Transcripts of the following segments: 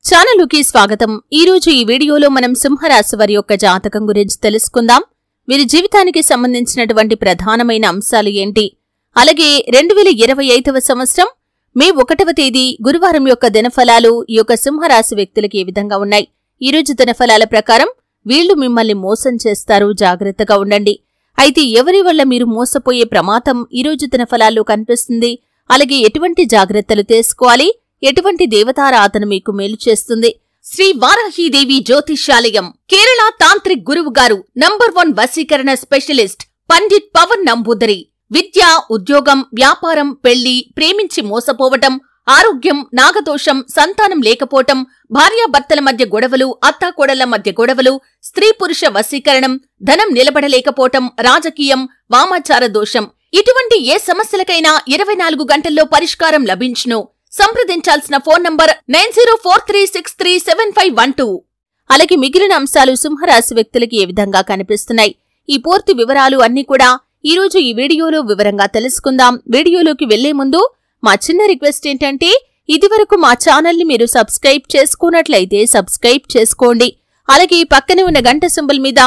ఛానలుకి స్వాగతం। ఈ రోజు ఈ వీడియోలో మనం సింహరాశి వారి యొక్క జాతకం గురించి తెలుసుకుందాం। వీరి జీవితానికి సంబంధించినటువంటి ప్రధానమైన అంశాలు ఏంటి, అలాగే 2025వ సంవత్సరం మే 1వ తేదీ గురువారం యొక్క దినఫలాలు ఈ యొక్క సింహరాశి వ్యక్తులకి ఏ విధంగా ఉన్నాయి। ఈ రోజు దినఫలాల ప్రకారం వీళ్లు మిమ్మల్ని మోసం చేస్తారు, జాగ్రత్తగా ఉండండి। అయితే ఎవరి వల్ల మీరు మోసపోయే ప్రమాదం ఈ రోజు దినఫలాల్లో కనిపిస్తుంది, అలాగే ఎటువంటి జాగ్రత్తలు తీసుకోవాలి, ఎటువంటి దేవతారాధన మీకు మేలు చేస్తుంది। శ్రీ వారాహీదేవి జ్యోతిష్యాలయం కేరళ తాంత్రిక్ గురువు గారు నంబర్ 1 వశీకరణ స్పెషలిస్ట్ పండిట్ పవన్ నంబూదరి। విద్య, ఉద్యోగం, వ్యాపారం, పెళ్లి, ప్రేమించి మోసపోవటం, ఆరోగ్యం, నాగదోషం, సంతానం లేకపోవటం, భార్యాభర్తల మధ్య గొడవలు, అత్తాకోడళ్ల మధ్య గొడవలు, స్త్రీ పురుష వశీకరణం, ధనం నిలబడలేకపోవటం, రాజకీయం, వామాచార దోషం, ఇటువంటి ఏ సమస్యలకైనా 24 గంటల్లో పరిష్కారం లభించును। సంప్రదించాల్సిన ఫోన్ నంబర్ 9043637512। అలాగే మిగిలిన అంశాలు సింహరాశి వ్యక్తులకి ఏ విధంగా కనిపిస్తున్నాయి, ఈ పూర్తి వివరాలు అన్నీ కూడా ఈ రోజు ఈ వీడియోలో వివరంగా తెలుసుకుందాం। వీడియోలోకి వెళ్లే ముందు మా చిన్న రిక్వెస్ట్ ఏంటంటే, ఇదివరకు మా ఛానల్ ని మీరు సబ్స్క్రైబ్ చేసుకున్నట్లయితే సబ్స్క్రైబ్ చేసుకోండి, అలాగే పక్కనే ఉన్న గంట సింబల్ మీద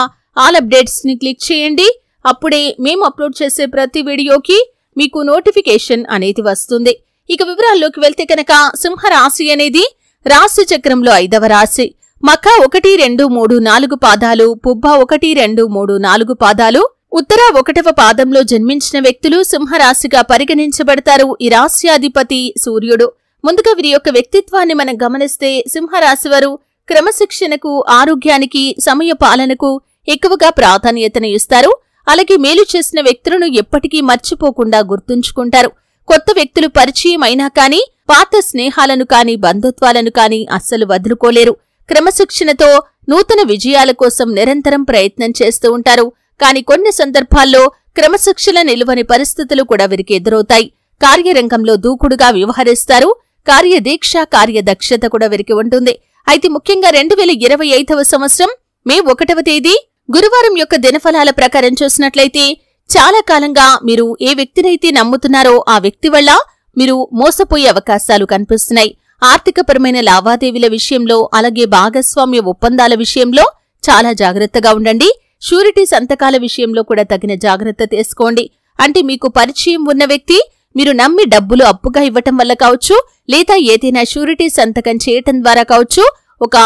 ఆల్ అప్డేట్స్ ని క్లిక్ చేయండి। అప్పుడే మేము అప్లోడ్ చేసే ప్రతి వీడియోకి మీకు నోటిఫికేషన్ అనేది వస్తుంది। ఇక వివరాల్లోకి వెళ్తే కనుక సింహరాశి అనేది రాశి చక్రంలో 5వ రాశి। మఖ 1, 2, 3, 4 పాదాలు, పుబ్బ 1, 2, 3, 4 పాదాలు, ఉత్తర 1వ పాదంలో జన్మించిన వ్యక్తులు సింహరాశిగా పరిగణించబడతారు। ఈ రాశ్యాధిపతి సూర్యుడు। ముందుగా వీరి యొక్క వ్యక్తిత్వాన్ని మనం గమనిస్తే సింహరాశి వారు క్రమశిక్షణకు, ఆరోగ్యానికి, సమయ పాలనకు ఎక్కువగా ప్రాధాన్యతను ఇస్తారు। అలాగే మేలు చేసిన వ్యక్తులను ఎప్పటికీ మర్చిపోకుండా గుర్తుంచుకుంటారు। కొత్త వ్యక్తులు పరిచయం అయినా కానీ పాత స్నేహాలను కాని, బంధుత్వాలను కాని అస్సలు వదులుకోలేరు। క్రమశిక్షణతో నూతన విజయాల కోసం నిరంతరం ప్రయత్నం చేస్తూ ఉంటారు। కాని కొన్ని సందర్భాల్లో క్రమశిక్షణ నిలువని పరిస్థితులు కూడా వీరికి ఎదురవుతాయి। కార్యరంగంలో దూకుడుగా వ్యవహరిస్తారు। కార్యదీక్ష, కార్యదక్షత కూడా వీరికి ఉంటుంది। అయితే ముఖ్యంగా 2025వ సంవత్సరం మే 1వ తేదీ గురువారం యొక్క దినఫలాల ప్రకారం చూసినట్లయితే, చాలా కాలంగా మీరు ఏ వ్యక్తినైతే నమ్ముతున్నారో ఆ వ్యక్తి వల్ల మీరు మోసపోయే అవకాశాలు కనిపిస్తున్నాయి। ఆర్థికపరమైన లావాదేవీల విషయంలో, అలాగే భాగస్వామ్య ఒప్పందాల విషయంలో చాలా జాగ్రత్తగా ఉండండి। షూరిటీ సంతకాల విషయంలో కూడా తగిన జాగ్రత్త తీసుకోండి। అంటే మీకు పరిచయం ఉన్న వ్యక్తి మీరు నమ్మి డబ్బులు అప్పుగా ఇవ్వటం వల్ల కావచ్చు, లేదా ఏదైనా షూరిటీ సంతకం చేయటం ద్వారా కావచ్చు, ఒక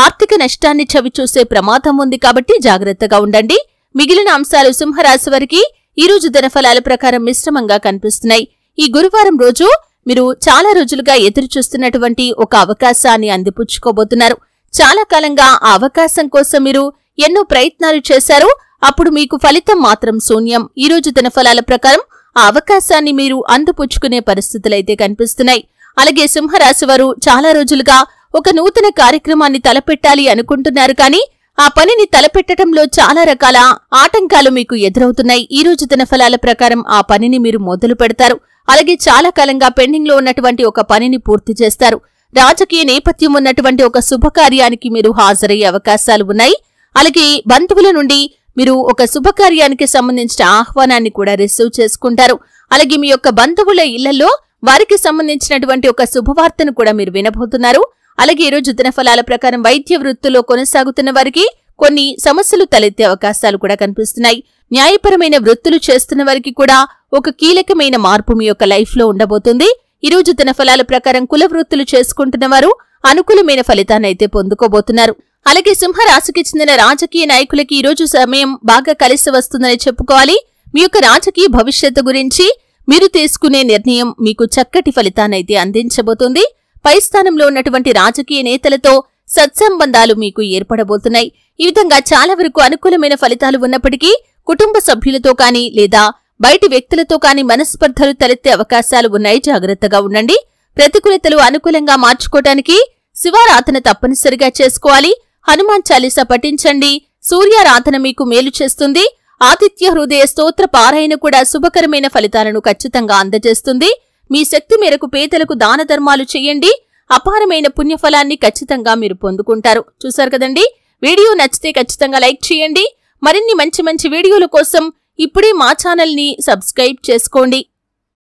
ఆర్థిక నష్టాన్ని చవిచూసే ప్రమాదం ఉంది, కాబట్టి జాగ్రత్తగా ఉండండి। మిగిలిన అంశాలు సింహరాశి వారికి ఈ రోజు దినఫలాల ప్రకారం మిశ్రమంగా కనిపిస్తున్నాయి। ఈ గురువారం రోజు మీరు చాలా రోజులుగా ఎదురుచూస్తున్నటువంటి ఒక అవకాశాన్ని అందిపుచ్చుకోబోతున్నారు। చాలా కాలంగా ఆ అవకాశం కోసం మీరు ఎన్నో ప్రయత్నాలు చేశారు, అప్పుడు మీకు ఫలితం మాత్రం శూన్యం। ఈ రోజు దినఫలాల ప్రకారం ఆ అవకాశాన్ని మీరు అందిపుచ్చుకునే పరిస్థితులైతే కనిపిస్తున్నాయి। అలాగే సింహరాశి వారు చాలా రోజులుగా ఒక నూతన కార్యక్రమాన్ని తలపెట్టాలి అనుకుంటున్నారు, కానీ ఆ పనిని తలపెట్టడంలో చాలా రకాల ఆటంకాలు మీకు ఎదురవుతున్నాయి। ఈ రోజు దినఫలాల ప్రకారం ఆ పనిని మీరు మొదలు పెడతారు। అలాగే చాలా కాలంగా పెండింగ్ లో ఉన్నటువంటి ఒక పనిని పూర్తి చేస్తారు। రాజకీయ నేపథ్యం ఉన్నటువంటి ఒక శుభకార్యానికి మీరు హాజరయ్యే అవకాశాలు ఉన్నాయి। అలాగే బంధువుల నుండి మీరు ఒక శుభకార్యానికి సంబంధించిన ఆహ్వానాన్ని కూడా రిసీవ్ చేసుకుంటారు। అలాగే మీ యొక్క బంధువుల ఇళ్లలో వారికి సంబంధించినటువంటి ఒక శుభవార్తను కూడా మీరు వినబోతున్నారు। అలాగే ఈ రోజు దినఫలాల ప్రకారం వైద్య వృత్తిలో కొనసాగుతున్న వారికి కొన్ని సమస్యలు తలెత్తే అవకాశాలు కూడా కనిపిస్తున్నాయి। న్యాయపరమైన వృత్తులు చేస్తున్న వారికి కూడా ఒక కీలకమైన మార్పు మీ యొక్క లైఫ్ లో ఉండబోతుంది। ఈ రోజు దినఫలాల ప్రకారం కుల వృత్తులు చేసుకుంటున్న వారు అనుకూలమైన ఫలితాన్నైతే పొందుకోబోతున్నారు। అలాగే సింహరాశికి చెందిన రాజకీయ నాయకులకి ఈ రోజు సమయం బాగా కలిసి వస్తుందని చెప్పుకోవాలి। మీ యొక్క రాజకీయ భవిష్యత్తు గురించి మీరు తీసుకునే నిర్ణయం మీకు చక్కటి ఫలితాన్నైతే అందించబోతుంది। పై స్థానంలో ఉన్నటువంటి రాజకీయ నేతలతో సత్సంబంధాలు మీకు ఏర్పడబోతున్నాయి। ఈ విధంగా చాలా వరకు అనుకూలమైన ఫలితాలు ఉన్నప్పటికీ కుటుంబ సభ్యులతో కానీ, లేదా బయటి వ్యక్తులతో కానీ మనస్పర్ధలు తలెత్తే అవకాశాలు ఉన్నాయి, జాగ్రత్తగా ఉండండి। ప్రతికూలతలు అనుకూలంగా మార్చుకోవటానికి శివారాధన తప్పనిసరిగా చేసుకోవాలి। హనుమాన్ చాలీసా పఠించండి। సూర్యారాధన మీకు మేలు చేస్తుంది। ఆదిత్య హృదయ స్తోత్ర పారాయణ కూడా శుభకరమైన ఫలితాలను ఖచ్చితంగా అందజేస్తుంది। మీ శక్తి మేరకు పేదలకు దాన ధర్మాలు చేయండి, అపారమైన పుణ్యఫలాన్ని ఖచ్చితంగా మీరు పొందుకుంటారు। చూశారు కదండి, వీడియో నచ్చితే ఖచ్చితంగా లైక్ చేయండి। మరిన్ని మంచి వీడియోల కోసం ఇప్పుడే మా ఛానల్ ని సబ్స్క్రైబ్ చేసుకోండి।